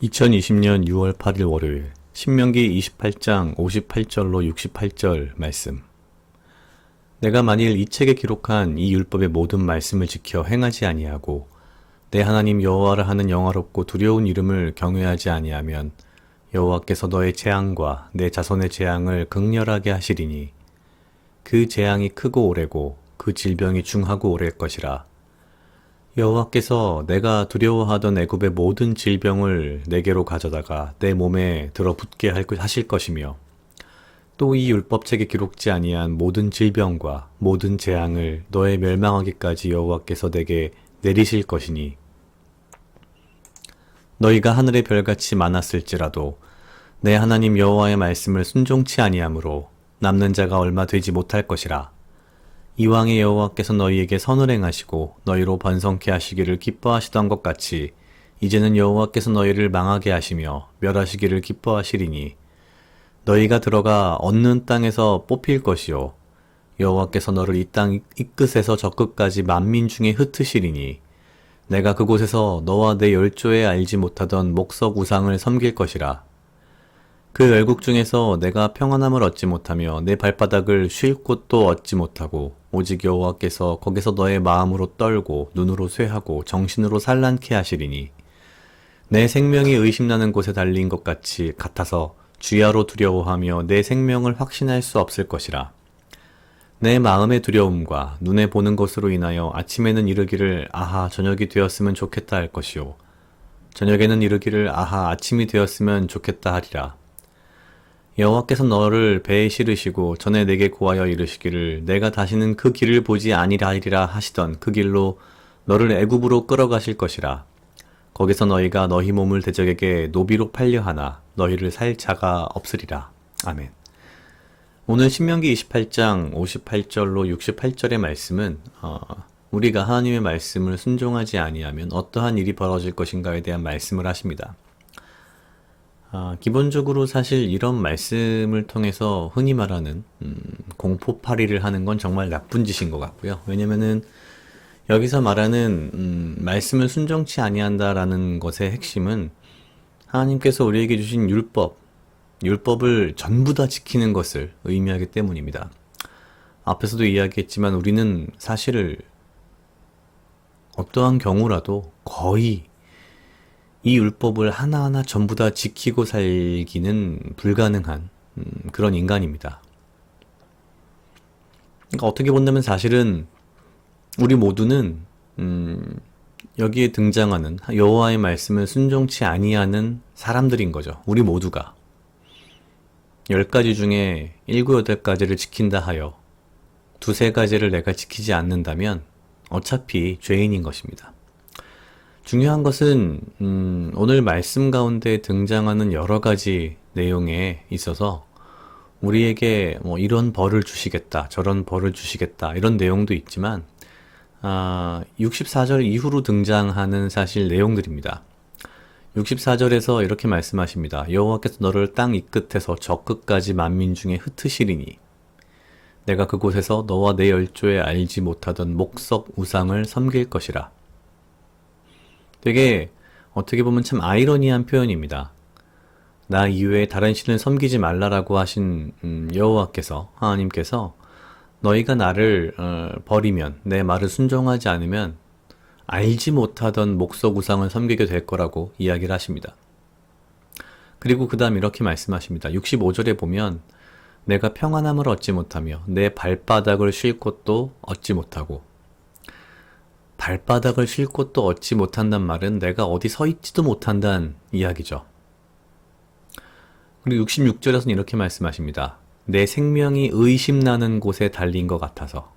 2020년 6월 8일 월요일 신명기 28장 58절로 68절 말씀. 내가 만일 이 책에 기록한 이 율법의 모든 말씀을 지켜 행하지 아니하고 내 하나님 여호와를 하는 영화롭고 두려운 이름을 경외하지 아니하면 여호와께서 너의 재앙과 내 자손의 재앙을 극렬하게 하시리니 그 재앙이 크고 오래고 그 질병이 중하고 오래일 것이라. 여호와께서 내가 두려워하던 애굽의 모든 질병을 내게로 가져다가 내 몸에 들어붙게 하실 것이며 또 이 율법책에 기록지 아니한 모든 질병과 모든 재앙을 너의 멸망하기까지 여호와께서 내게 내리실 것이니 너희가 하늘의 별같이 많았을지라도 내 하나님 여호와의 말씀을 순종치 아니하므로 남는 자가 얼마 되지 못할 것이라. 이왕의 여호와께서 너희에게 선을 행하시고 너희로 번성케 하시기를 기뻐하시던 것 같이 이제는 여호와께서 너희를 망하게 하시며 멸하시기를 기뻐하시리니 너희가 들어가 얻는 땅에서 뽑힐 것이요 여호와께서 너를 이 땅 이 끝에서 저 끝까지 만민 중에 흩으시리니 내가 그곳에서 너와 내 열조에 알지 못하던 목석 우상을 섬길 것이라. 그 열국 중에서 내가 평안함을 얻지 못하며 내 발바닥을 쉴 곳도 얻지 못하고 오직 여호와께서 거기서 너의 마음으로 떨고 눈으로 쇠하고 정신으로 산란케 하시리니 내 생명이 의심나는 곳에 달린 것 같이 같아서 주야로 두려워하며 내 생명을 확신할 수 없을 것이라. 내 마음의 두려움과 눈에 보는 것으로 인하여 아침에는 이르기를 아하 저녁이 되었으면 좋겠다 할 것이요 저녁에는 이르기를 아하 아침이 되었으면 좋겠다 하리라. 여호와께서 너를 배에 실으시고 전에 내게 고하여 이르시기를 내가 다시는 그 길을 보지 아니하리라 하시던 그 길로 너를 애굽으로 끌어가실 것이라. 거기서 너희가 너희 몸을 대적에게 노비로 팔려 하나 너희를 살 자가 없으리라. 아멘. 오늘 신명기 28장 58절로 68절의 말씀은 우리가 하나님의 말씀을 순종하지 아니하면 어떠한 일이 벌어질 것인가에 대한 말씀을 하십니다. 기본적으로 사실 이런 말씀을 통해서 흔히 말하는 공포팔이를 하는 건 정말 나쁜 짓인 것 같고요. 왜냐면은 여기서 말하는 말씀을 순종치 아니한다라는 것의 핵심은 하나님께서 우리에게 주신 율법을 전부 다 지키는 것을 의미하기 때문입니다. 앞에서도 이야기했지만 우리는 사실 어떠한 경우라도 거의 이 율법을 하나하나 전부 다 지키고 살기는 불가능한 그런 인간입니다. 그러니까 어떻게 본다면 사실은 우리 모두는 여기에 등장하는 여호와의 말씀을 순종치 아니하는 사람들인 거죠. 우리 모두가 10가지 중에 7, 8가지를 지킨다 하여 2, 3가지를 내가 지키지 않는다면 어차피 죄인인 것입니다. 중요한 것은 오늘 말씀 가운데 등장하는 여러 가지 내용에 있어서 우리에게 뭐 이런 벌을 주시겠다, 저런 벌을 주시겠다 이런 내용도 있지만 64절 이후로 등장하는 사실 내용들입니다. 64절에서 이렇게 말씀하십니다. 여호와께서 너를 땅 이 끝에서 저 끝까지 만민 중에 흩으시리니 내가 그곳에서 너와 내 열조에 알지 못하던 목석 우상을 섬길 것이라. 되게 어떻게 보면 참 아이러니한 표현입니다. 나 이외에 다른 신을 섬기지 말라라고 하신 여호와께서 하나님께서 너희가 나를 버리면 내 말을 순종하지 않으면 알지 못하던 목석 우상을 섬기게 될 거라고 이야기를 하십니다. 그리고 그 다음 이렇게 말씀하십니다. 65절에 보면 내가 평안함을 얻지 못하며 내 발바닥을 쉴 곳도 얻지 못하고 발바닥을 쉴 곳도 얻지 못한단 말은 내가 어디 서 있지도 못한다는 이야기죠. 그리고 66절에서는 이렇게 말씀하십니다. 내 생명이 의심나는 곳에 달린 것 같아서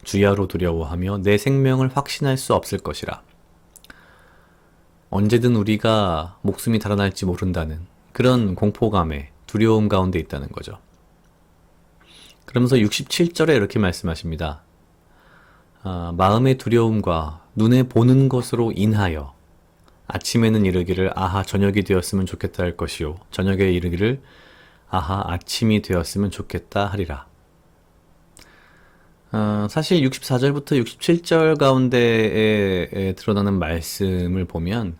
주야로 두려워하며 내 생명을 확신할 수 없을 것이라. 언제든 우리가 목숨이 달아날지 모른다는 그런 공포감에 두려움 가운데 있다는 거죠. 그러면서 67절에 이렇게 말씀하십니다. 마음의 두려움과 눈에 보는 것으로 인하여 아침에는 이르기를 아하 저녁이 되었으면 좋겠다 할 것이요 저녁에 이르기를 아하 아침이 되었으면 좋겠다 하리라. 사실 64절부터 67절 가운데에 드러나는 말씀을 보면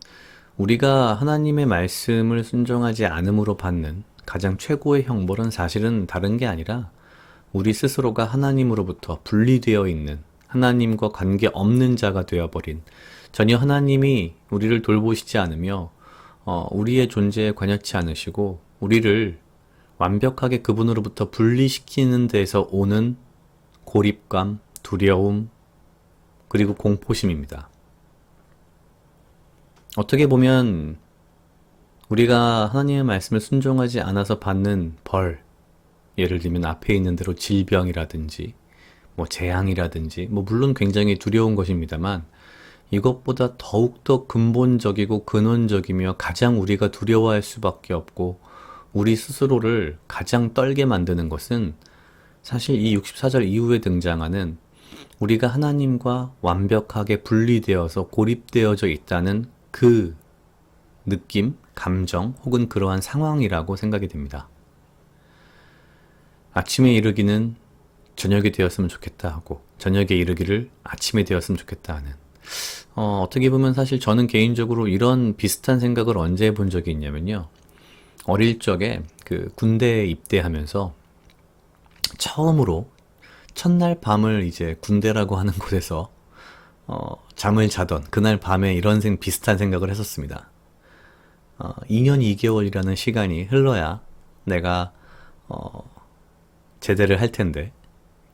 우리가 하나님의 말씀을 순종하지 않음으로 받는 가장 최고의 형벌은 사실은 다른 게 아니라 우리 스스로가 하나님으로부터 분리되어 있는 하나님과 관계 없는 자가 되어버린 전혀 하나님이 우리를 돌보시지 않으며 우리의 존재에 관여치 않으시고 우리를 완벽하게 그분으로부터 분리시키는 데서 오는 고립감, 두려움, 그리고 공포심입니다. 어떻게 보면 우리가 하나님의 말씀을 순종하지 않아서 받는 벌, 예를 들면 앞에 있는 대로 질병이라든지 재앙이라든지 물론 굉장히 두려운 것입니다만 이것보다 더욱더 근본적이고 근원적이며 가장 우리가 두려워할 수밖에 없고 우리 스스로를 가장 떨게 만드는 것은 사실 이 64절 이후에 등장하는 우리가 하나님과 완벽하게 분리되어서 고립되어져 있다는 그 느낌, 감정 혹은 그러한 상황이라고 생각이 됩니다. 아침에 이르기는 저녁이 되었으면 좋겠다 하고 저녁에 이르기를 아침에 되었으면 좋겠다 하는 어떻게 보면 사실 저는 개인적으로 이런 비슷한 생각을 언제 해본 적이 있냐면요. 어릴 적에 그 군대에 입대하면서 처음으로 첫날 밤을 이제 군대라고 하는 곳에서 잠을 자던 그날 밤에 이런 비슷한 생각을 했었습니다. 2년 2개월이라는 시간이 흘러야 내가 제대를 할 텐데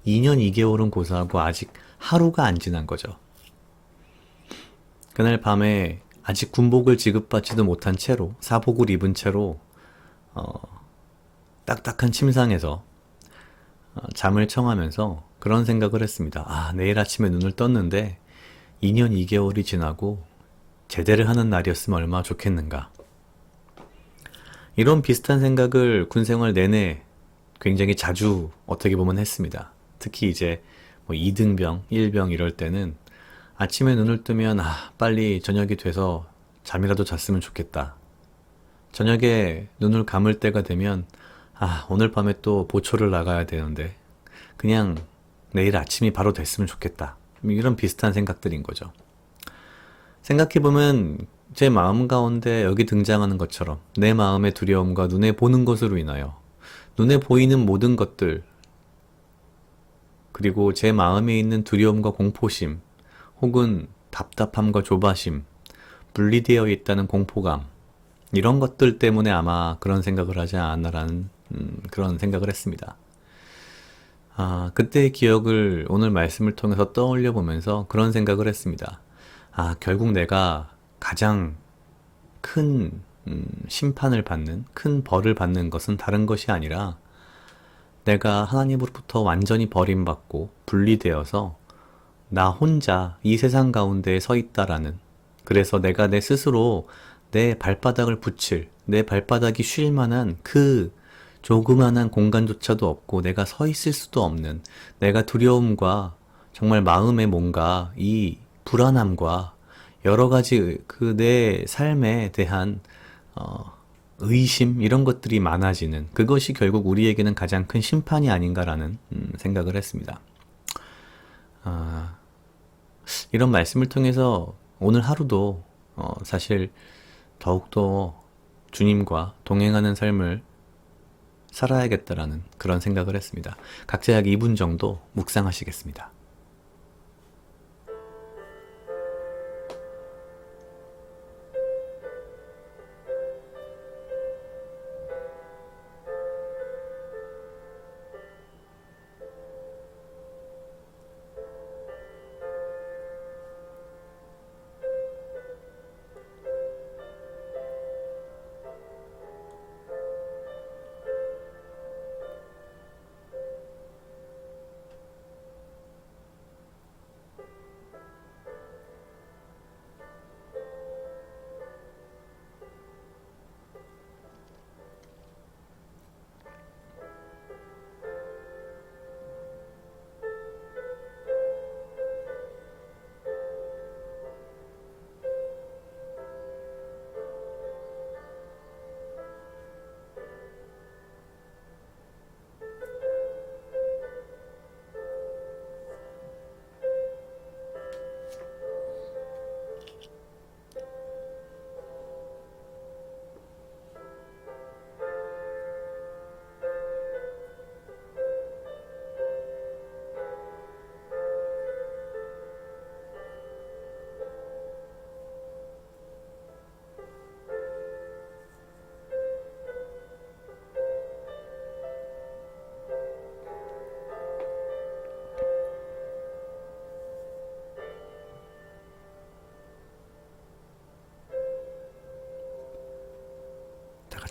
2년 2개월은 고사하고 아직 하루가 안 지난 거죠. 그날 밤에 아직 군복을 지급받지도 못한 채로 사복을 입은 채로 딱딱한 침상에서 잠을 청하면서 그런 생각을 했습니다. 내일 아침에 눈을 떴는데 2년 2개월이 지나고 제대를 하는 날이었으면 얼마나 좋겠는가. 이런 비슷한 생각을 군 생활 내내 굉장히 자주 어떻게 보면 했습니다. 특히 이제 2등병, 1병 이럴 때는 아침에 눈을 뜨면 빨리 저녁이 돼서 잠이라도 잤으면 좋겠다. 저녁에 눈을 감을 때가 되면 오늘 밤에 또 보초를 나가야 되는데 그냥 내일 아침이 바로 됐으면 좋겠다. 이런 비슷한 생각들인 거죠. 생각해보면 제 마음 가운데 여기 등장하는 것처럼 내 마음의 두려움과 눈에 보는 것으로 인하여 눈에 보이는 모든 것들 그리고 제 마음에 있는 두려움과 공포심 혹은 답답함과 조바심 분리되어 있다는 공포감 이런 것들 때문에 아마 그런 생각을 하지 않았나라는 그런 생각을 했습니다. 그때의 기억을 오늘 말씀을 통해서 떠올려 보면서 그런 생각을 했습니다. 결국 내가 가장 큰 심판을 받는, 큰 벌을 받는 것은 다른 것이 아니라 내가 하나님으로부터 완전히 버림받고 분리되어서 나 혼자 이 세상 가운데에 서 있다라는, 그래서 내가 내 스스로 내 발바닥을 붙일, 내 발바닥이 쉴 만한 그 조그만한 공간조차도 없고 내가 서 있을 수도 없는, 내가 두려움과 정말 마음에 뭔가 이 불안함과 여러 가지 그 내 삶에 대한 의심 이런 것들이 많아지는, 그것이 결국 우리에게는 가장 큰 심판이 아닌가라는 생각을 했습니다. 이런 말씀을 통해서 오늘 하루도 사실 더욱더 주님과 동행하는 삶을 살아야겠다라는 그런 생각을 했습니다. 각자 약 2분 정도 묵상하시겠습니다.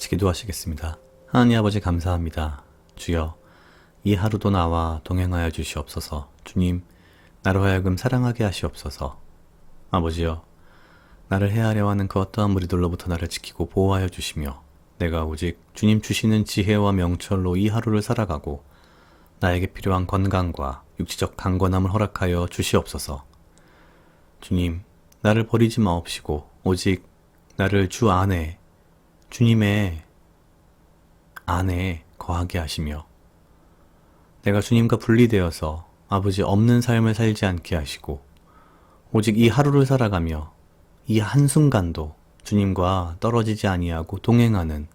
같이 기도하시겠습니다. 하나님 아버지 감사합니다. 주여, 이 하루도 나와 동행하여 주시옵소서. 주님, 나로 하여금 사랑하게 하시옵소서. 아버지여, 나를 해하려 하는 그 어떠한 무리들로부터 나를 지키고 보호하여 주시며 내가 오직 주님 주시는 지혜와 명철로 이 하루를 살아가고 나에게 필요한 건강과 육체적 강건함을 허락하여 주시옵소서. 주님, 나를 버리지 마옵시고 오직 나를 주 안에, 주님의 안에 거하게 하시며 내가 주님과 분리되어서 아버지 없는 삶을 살지 않게 하시고 오직 이 하루를 살아가며 이 한순간도 주님과 떨어지지 아니하고 동행하는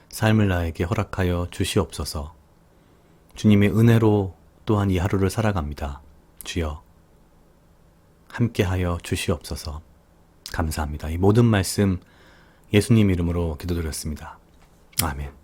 삶을 나에게 허락하여 주시옵소서. 주님의 은혜로 또한 이 하루를 살아갑니다. 주여, 함께하여 주시옵소서. 감사합니다. 이 모든 말씀 예수님 이름으로 기도드렸습니다. 아멘.